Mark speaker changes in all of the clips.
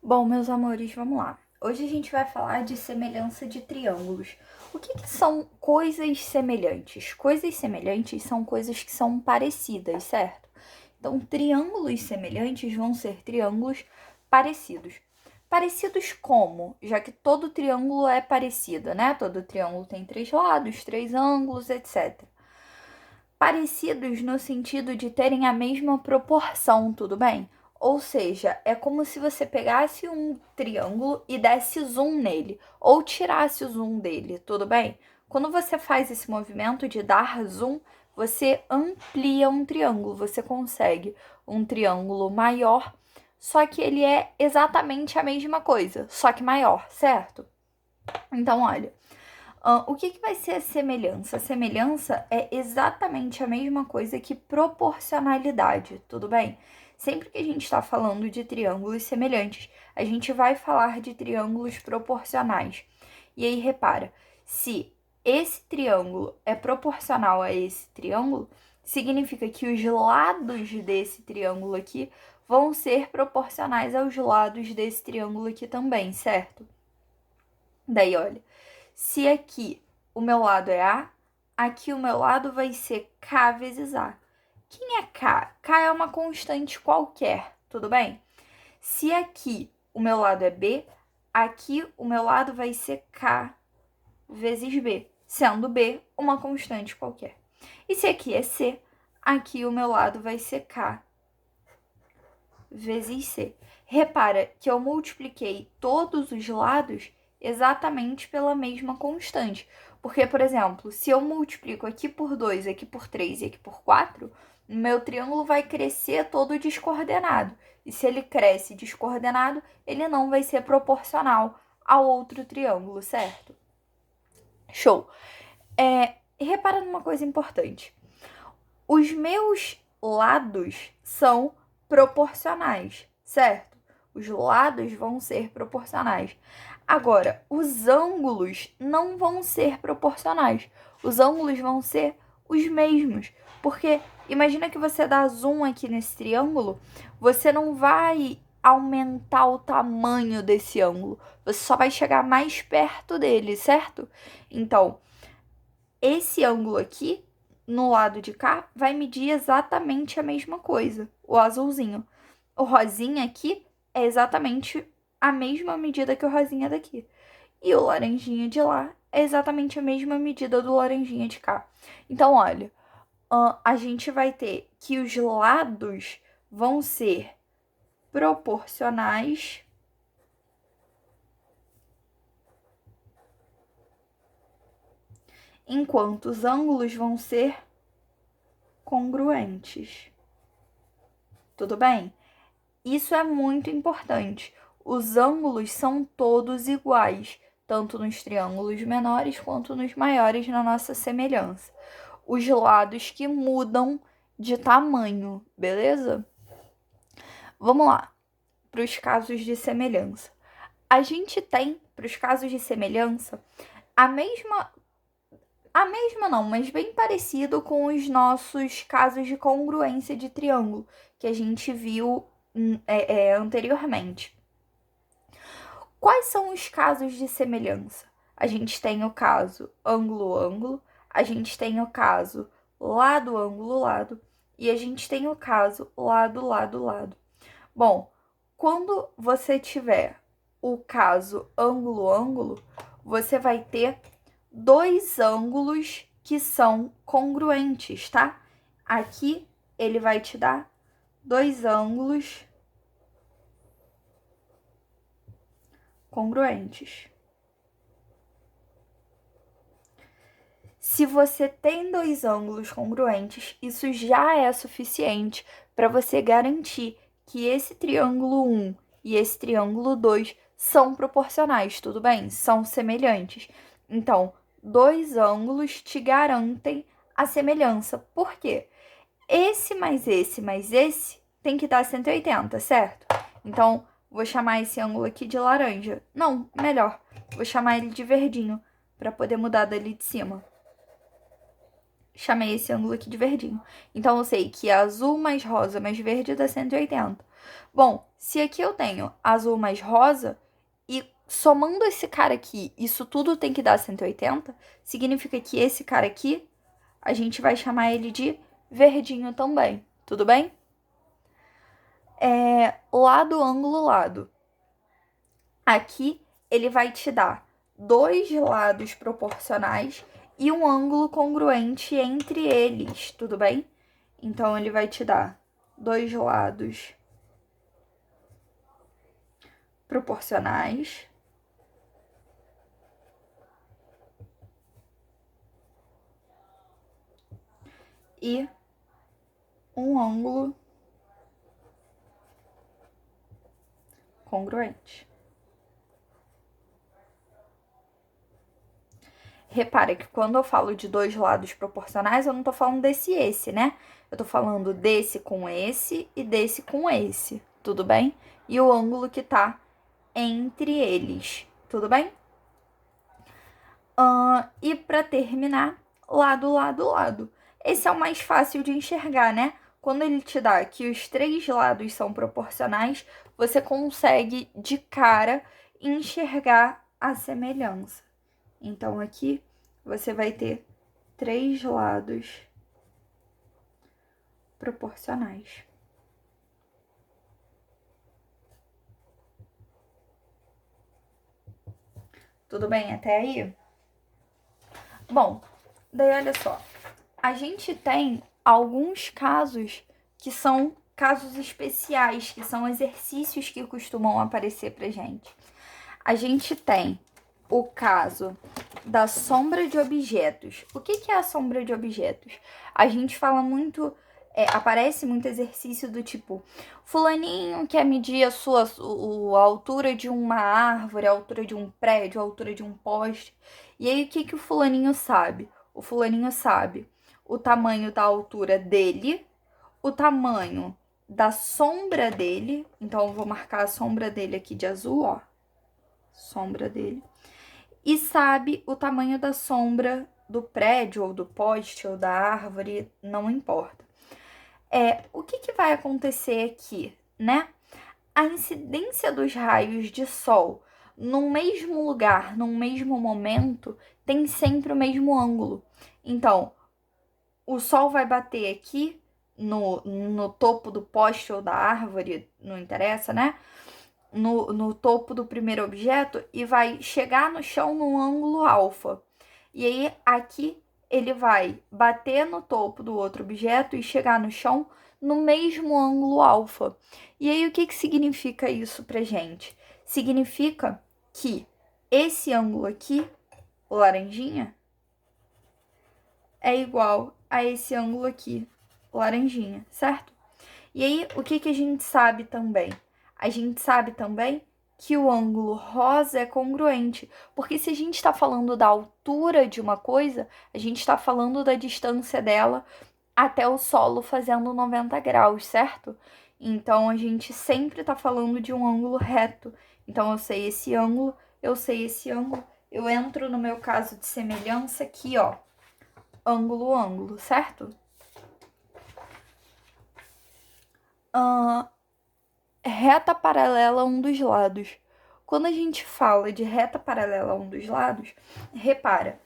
Speaker 1: Bom, meus amores, vamos lá. Hoje a gente vai falar de semelhança de triângulos. O que são coisas semelhantes? Coisas semelhantes são coisas que são parecidas, certo? Então, triângulos semelhantes vão ser triângulos parecidos. Parecidos como? Já que todo triângulo é parecido, né? Todo triângulo tem três lados, três ângulos, etc. Parecidos no sentido de terem a mesma proporção, tudo bem? Ou seja, é como se você pegasse um triângulo e desse zoom nele, ou tirasse o zoom dele, tudo bem? Quando você faz esse movimento de dar zoom, você amplia um triângulo, você consegue um triângulo maior, só que ele é exatamente a mesma coisa, só que maior, certo? Então, olha, o que vai ser a semelhança? A semelhança é exatamente a mesma coisa que proporcionalidade, tudo bem? Sempre que a gente está falando de triângulos semelhantes, a gente vai falar de triângulos proporcionais. E aí, repara, se esse triângulo é proporcional a esse triângulo, significa que os lados desse triângulo aqui vão ser proporcionais aos lados desse triângulo aqui também, certo? Daí, olha, se aqui o meu lado é A, aqui o meu lado vai ser K vezes A. Quem é K? K é uma constante qualquer, tudo bem? Se aqui o meu lado é B, aqui o meu lado vai ser K vezes B, sendo B uma constante qualquer. E se aqui é C, aqui o meu lado vai ser K vezes C. Repara que eu multipliquei todos os lados exatamente pela mesma constante. Porque, por exemplo, se eu multiplico aqui por 2, aqui por 3 e aqui por 4, o meu triângulo vai crescer todo descoordenado. E se ele cresce descoordenado, ele não vai ser proporcional ao outro triângulo, certo? Show! Repara numa coisa importante. Os meus lados são proporcionais, certo? Os lados vão ser proporcionais. Agora, os ângulos não vão ser proporcionais. Os ângulos vão ser os mesmos. Porque imagina que você dá zoom aqui nesse triângulo, você não vai aumentar o tamanho desse ângulo. Você só vai chegar mais perto dele, certo? Então, esse ângulo aqui, no lado de cá, vai medir exatamente a mesma coisa, o azulzinho. O rosinha aqui é exatamente a mesma medida que o rosinha daqui. E o laranjinha de lá é exatamente a mesma medida do laranjinha de cá. Então, olha, a gente vai ter que os lados vão ser proporcionais, enquanto os ângulos vão ser congruentes. Tudo bem? Isso é muito importante. Os ângulos são todos iguais, tanto nos triângulos menores quanto nos maiores na nossa semelhança. Os lados que mudam de tamanho, beleza? Vamos lá, para os casos de semelhança. A gente tem, para os casos de semelhança, a mesma não, mas bem parecido com os nossos casos de congruência de triângulo, que a gente viu anteriormente. Quais são os casos de semelhança? A gente tem o caso ângulo-ângulo, a gente tem o caso lado-ângulo-lado e a gente tem o caso lado-lado-lado. Bom, quando você tiver o caso ângulo-ângulo, você vai ter dois ângulos que são congruentes, tá? Aqui ele vai te dar dois ângulos congruentes. Se você tem dois ângulos congruentes, isso já é suficiente para você garantir que esse triângulo 1 e esse triângulo 2 são proporcionais, tudo bem? São semelhantes. Então, dois ângulos te garantem a semelhança. Por quê? Esse mais esse tem que dar 180, certo? Então, vou chamar esse ângulo aqui de laranja. Não, melhor. Vou chamar ele de verdinho, para poder mudar dali de cima. Chamei esse ângulo aqui de verdinho. Então, eu sei que azul mais rosa mais verde dá 180. Bom, se aqui eu tenho azul mais rosa, e somando esse cara aqui, isso tudo tem que dar 180, significa que esse cara aqui, a gente vai chamar ele de verdinho também, tudo bem? Lado, ângulo, lado. Aqui, ele vai te dar dois lados proporcionais e um ângulo congruente entre eles, tudo bem? Então, ele vai te dar dois lados proporcionais e um ângulo congruente. Repara que quando eu falo de dois lados proporcionais, eu não tô falando desse e esse, né? Eu tô falando desse com esse e desse com esse, tudo bem? E o ângulo que tá entre eles, tudo bem? E para terminar, lado, lado, lado. Esse é o mais fácil de enxergar, né? Quando ele te dá que os três lados são proporcionais, você consegue de cara enxergar a semelhança. Então, aqui você vai ter três lados proporcionais. Tudo bem até aí? Bom, daí olha só. A gente tem alguns casos que são casos especiais, que são exercícios que costumam aparecer pra gente. A gente tem o caso da sombra de objetos. O que é a sombra de objetos? A gente fala muito, aparece muito exercício do tipo, fulaninho quer medir a altura de uma árvore, a altura de um prédio, a altura de um poste. E aí, o que o fulaninho sabe? O fulaninho sabe o tamanho da altura dele, o tamanho da sombra dele. Então, eu vou marcar a sombra dele aqui de azul, ó. Sombra dele. E sabe o tamanho da sombra do prédio, ou do poste, ou da árvore, não importa. O que vai acontecer aqui, né? A incidência dos raios de sol no mesmo lugar, no mesmo momento, tem sempre o mesmo ângulo. Então, o sol vai bater aqui no topo do poste ou da árvore, não interessa, né? No topo do primeiro objeto e vai chegar no chão no ângulo alfa. E aí, aqui, ele vai bater no topo do outro objeto e chegar no chão no mesmo ângulo alfa. E aí, o que significa isso pra gente? Significa que esse ângulo aqui, o laranjinha, é igual a esse ângulo aqui, laranjinha, certo? E aí, o que a gente sabe também? A gente sabe também que o ângulo rosa é congruente, porque se a gente está falando da altura de uma coisa, a gente está falando da distância dela até o solo fazendo 90 graus, certo? Então, a gente sempre está falando de um ângulo reto. Então, eu sei esse ângulo, eu sei esse ângulo, eu entro no meu caso de semelhança aqui, ó, ângulo, ângulo, certo? Reta paralela a um dos lados. Quando a gente fala de reta paralela a um dos lados, repara,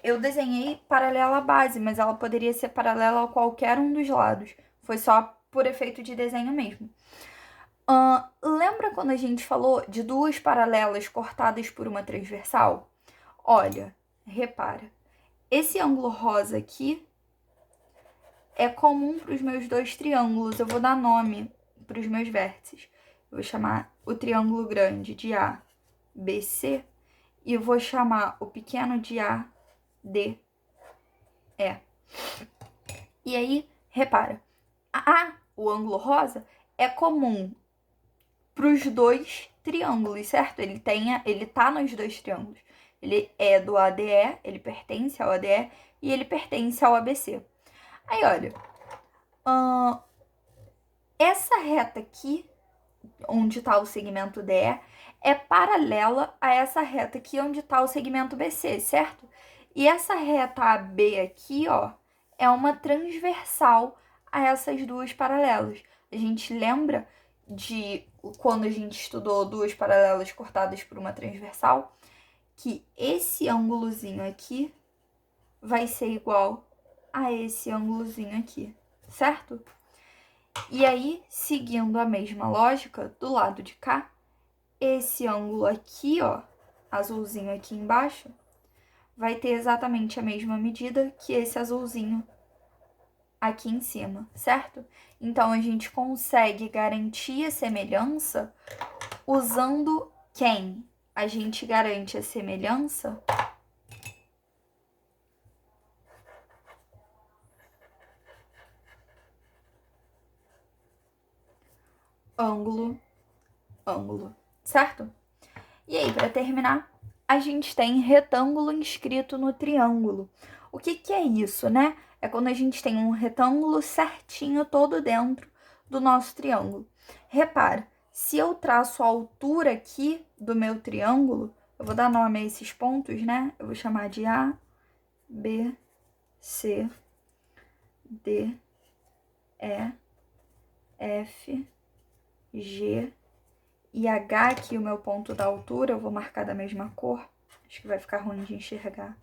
Speaker 1: eu desenhei paralela à base, mas ela poderia ser paralela a qualquer um dos lados. Foi só por efeito de desenho mesmo. Lembra quando a gente falou de duas paralelas cortadas por uma transversal? Olha, repara, esse ângulo rosa aqui é comum para os meus dois triângulos. Eu vou dar nome para os meus vértices. Eu vou chamar o triângulo grande de ABC e eu vou chamar o pequeno de ADE. E aí, repara, o ângulo rosa é comum para os dois triângulos, certo? Ele tá nos dois triângulos. Ele é do ADE, ele pertence ao ADE e ele pertence ao ABC. Aí, olha, essa reta aqui, onde está o segmento DE, é paralela a essa reta aqui, onde está o segmento BC, certo? E essa reta AB aqui, ó, é uma transversal a essas duas paralelas. A gente lembra de quando a gente estudou duas paralelas cortadas por uma transversal, que esse ângulozinho aqui vai ser igual a esse ângulozinho aqui, certo? E aí, seguindo a mesma lógica, do lado de cá, esse ângulo aqui, ó, azulzinho aqui embaixo, vai ter exatamente a mesma medida que esse azulzinho aqui em cima, certo? Então, a gente consegue garantir a semelhança usando quem? A gente garante a semelhança ângulo, ângulo, certo? E aí, para terminar, a gente tem retângulo inscrito no triângulo. O que é isso, né? É quando a gente tem um retângulo certinho todo dentro do nosso triângulo. Repara, se eu traço a altura aqui do meu triângulo, eu vou dar nome a esses pontos, né? Eu vou chamar de A, B, C, D, E, F, G e H aqui, o meu ponto da altura, eu vou marcar da mesma cor. Acho que vai ficar ruim de enxergar.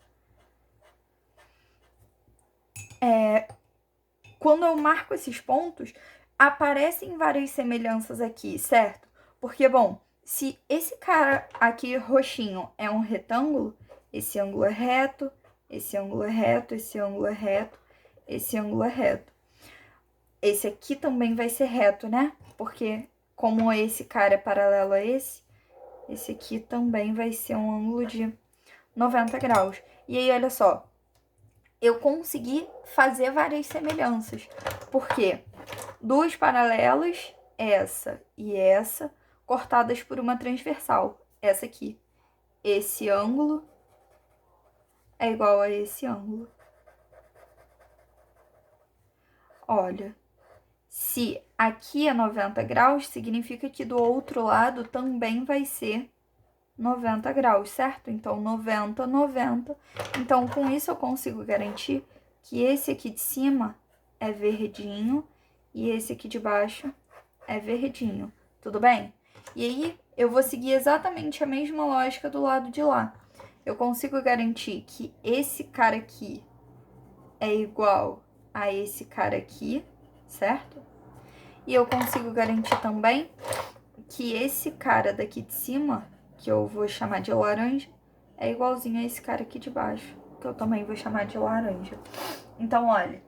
Speaker 1: Quando eu marco esses pontos, aparecem várias semelhanças aqui, certo? Porque, bom, se esse cara aqui roxinho é um retângulo, esse ângulo é reto, esse ângulo é reto, esse ângulo é reto, esse ângulo é reto. Esse aqui também vai ser reto, né? Porque como esse cara é paralelo a esse aqui também vai ser um ângulo de 90 graus. E aí, olha só, eu consegui fazer várias semelhanças. Por quê? Duas paralelas, essa e essa, cortadas por uma transversal, essa aqui. Esse ângulo é igual a esse ângulo. Olha, se aqui é 90 graus, significa que do outro lado também vai ser 90 graus, certo? Então, 90, 90. Então, com isso eu consigo garantir que esse aqui de cima é verdinho e esse aqui de baixo é verdinho, tudo bem? E aí, eu vou seguir exatamente a mesma lógica do lado de lá. Eu consigo garantir que esse cara aqui é igual a esse cara aqui, certo? E eu consigo garantir também que esse cara daqui de cima, que eu vou chamar de laranja, é igualzinho a esse cara aqui de baixo, que eu também vou chamar de laranja. Então, olha,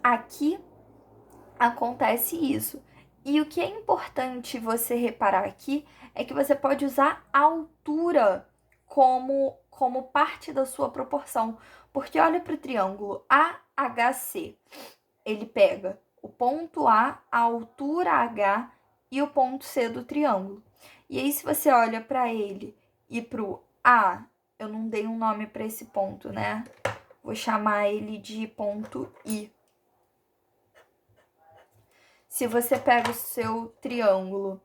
Speaker 1: aqui acontece isso. E o que é importante você reparar aqui é que você pode usar a altura como parte da sua proporção. Porque olha para o triângulo AHC. Ele pega o ponto A altura H e o ponto C do triângulo. E aí, se você olha para ele e para o A, eu não dei um nome para esse ponto, né? Vou chamar ele de ponto I. Se você pega o seu triângulo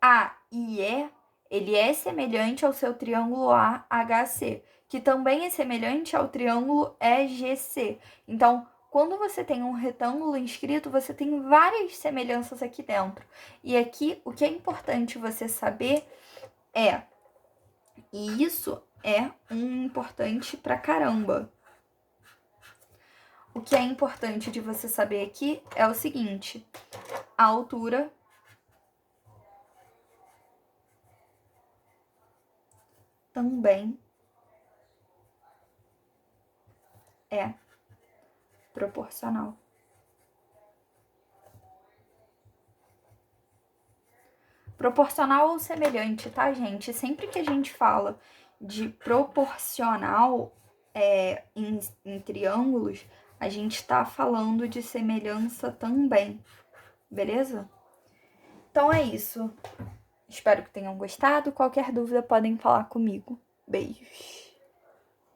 Speaker 1: A e E, ele é semelhante ao seu triângulo AHC, que também é semelhante ao triângulo EGC. Então, quando você tem um retângulo inscrito, você tem várias semelhanças aqui dentro. E aqui, o que é importante você saber é, e isso é importante pra caramba. O que é importante de você saber aqui é o seguinte: a altura também é proporcional. Proporcional ou semelhante, tá, gente? Sempre que a gente fala de proporcional em triângulos, a gente tá falando de semelhança também, beleza? Então é isso. Espero que tenham gostado. Qualquer dúvida podem falar comigo. Beijos.